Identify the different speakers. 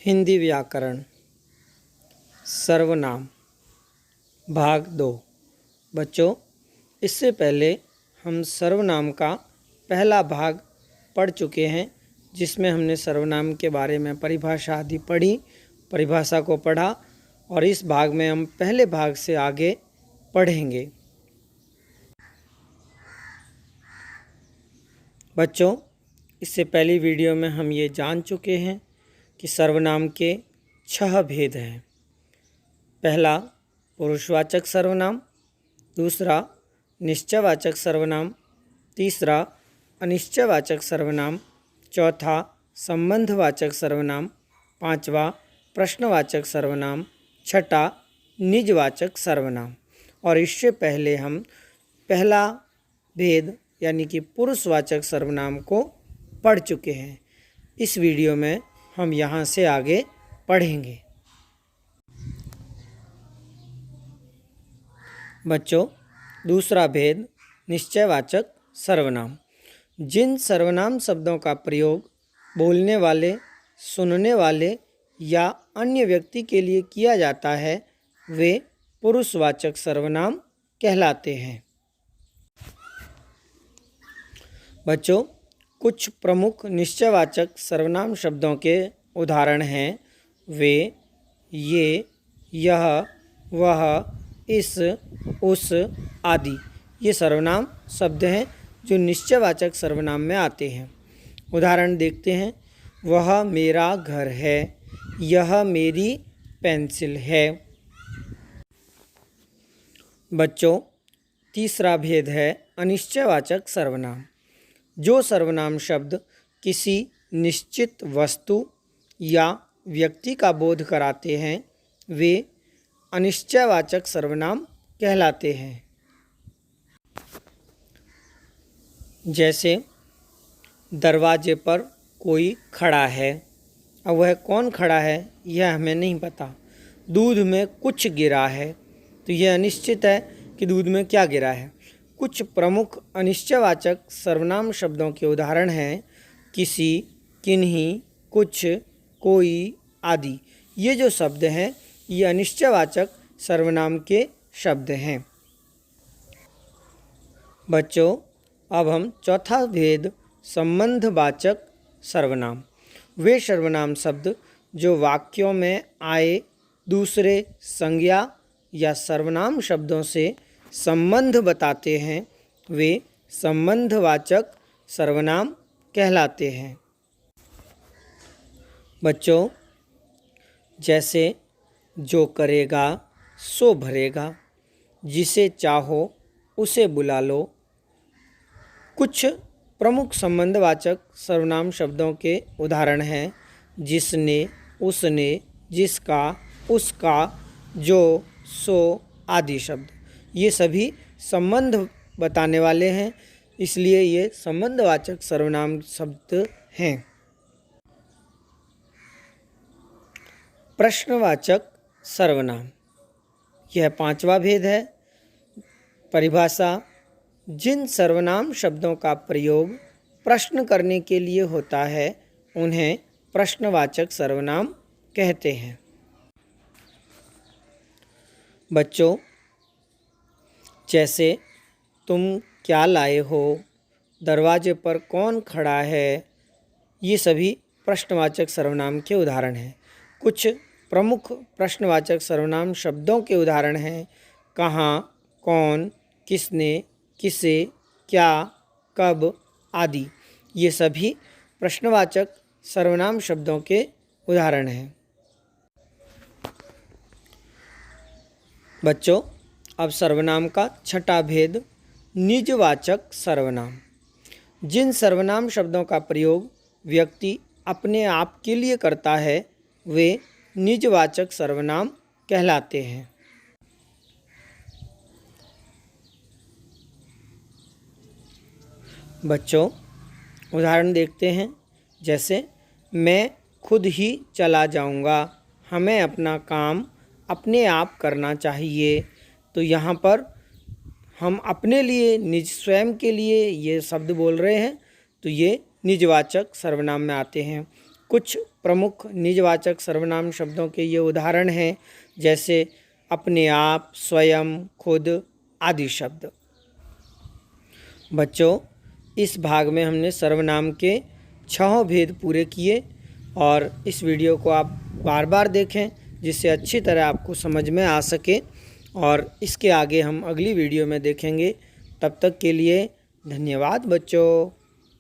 Speaker 1: हिंदी व्याकरण सर्वनाम भाग 2। बच्चों, इससे पहले हम सर्वनाम का पहला भाग पढ़ चुके हैं, जिसमें हमने सर्वनाम के बारे में परिभाषा आदि पढ़ी, परिभाषा को पढ़ा, और इस भाग में हम पहले भाग से आगे पढ़ेंगे। बच्चों, इससे पहली वीडियो में हम ये जान चुके हैं कि सर्वनाम के 6 भेद हैं। पहला पुरुषवाचक सर्वनाम, दूसरा निश्चयवाचक सर्वनाम, तीसरा अनिश्चयवाचक सर्वनाम, चौथा संबंधवाचक सर्वनाम, पांचवा प्रश्नवाचक सर्वनाम, छठा निजवाचक सर्वनाम। और इससे पहले हम पहला भेद यानी कि पुरुषवाचक सर्वनाम को पढ़ चुके हैं। इस वीडियो में हम यहाँ से आगे पढ़ेंगे। बच्चों, दूसरा भेद निश्चयवाचक सर्वनाम। जिन सर्वनाम शब्दों का प्रयोग बोलने वाले, सुनने वाले या अन्य व्यक्ति के लिए किया जाता है, वे पुरुषवाचक सर्वनाम कहलाते हैं। बच्चों, कुछ प्रमुख निश्चयवाचक सर्वनाम शब्दों के उदाहरण हैं वे, ये, यह, वह, इस, उस आदि। ये सर्वनाम शब्द हैं जो निश्चयवाचक सर्वनाम में आते हैं। उदाहरण देखते हैं। वह मेरा घर है, यह मेरी पेंसिल है। बच्चों, तीसरा भेद है अनिश्चयवाचक सर्वनाम। जो सर्वनाम शब्द किसी निश्चित वस्तु या व्यक्ति का बोध कराते हैं, वे अनिश्चयवाचक सर्वनाम कहलाते हैं। जैसे दरवाजे पर कोई खड़ा है। अब वह कौन खड़ा है यह हमें नहीं पता। दूध में कुछ गिरा है, तो यह अनिश्चित है कि दूध में क्या गिरा है। कुछ प्रमुख अनिश्चयवाचक सर्वनाम शब्दों के उदाहरण हैं किसी, किन्हीं, कुछ, कोई आदि। ये जो शब्द हैं ये अनिश्चयवाचक सर्वनाम के शब्द हैं। बच्चों, अब हम चौथा भेद संबंधवाचक सर्वनाम। वे सर्वनाम शब्द जो वाक्यों में आए दूसरे संज्ञा या सर्वनाम शब्दों से संबंध बताते हैं, वे संबंधवाचक सर्वनाम कहलाते हैं। बच्चों, जैसे जो करेगा सो भरेगा, जिसे चाहो उसे बुला लो। कुछ प्रमुख संबंधवाचक सर्वनाम शब्दों के उदाहरण हैं जिसने, उसने, जिसका, उसका, जो, सो आदि शब्द। ये सभी संबंध बताने वाले हैं, इसलिए ये संबंधवाचक सर्वनाम शब्द हैं। प्रश्नवाचक सर्वनाम, यह पांचवा भेद है। परिभाषा: जिन सर्वनाम शब्दों का प्रयोग प्रश्न करने के लिए होता है, उन्हें प्रश्नवाचक सर्वनाम कहते हैं। बच्चों, जैसे तुम क्या लाए हो, दरवाजे पर कौन खड़ा है, ये सभी प्रश्नवाचक सर्वनाम के उदाहरण हैं। कुछ प्रमुख प्रश्नवाचक सर्वनाम शब्दों के उदाहरण हैं कहाँ, कौन, किसने, किसे, क्या, कब आदि। ये सभी प्रश्नवाचक सर्वनाम शब्दों के उदाहरण हैं। बच्चों, अब सर्वनाम का छठा भेद निजवाचक सर्वनाम। जिन सर्वनाम शब्दों का प्रयोग व्यक्ति अपने आप के लिए करता है, वे निजवाचक सर्वनाम कहलाते हैं। बच्चों, उदाहरण देखते हैं। जैसे मैं खुद ही चला जाऊंगा, हमें अपना काम अपने आप करना चाहिए। तो यहाँ पर हम अपने लिए, निज स्वयं के लिए ये शब्द बोल रहे हैं, तो ये निजवाचक सर्वनाम में आते हैं। कुछ प्रमुख निजवाचक सर्वनाम शब्दों के ये उदाहरण हैं, जैसे अपने आप, स्वयं, खुद आदि शब्द। बच्चों, इस भाग में हमने सर्वनाम के 6 भेद पूरे किए और इस वीडियो को आप बार बार देखें जिससे अच्छी तरह आपको समझ में आ सके, और इसके आगे हम अगली वीडियो में देखेंगे। तब तक के लिए धन्यवाद बच्चों।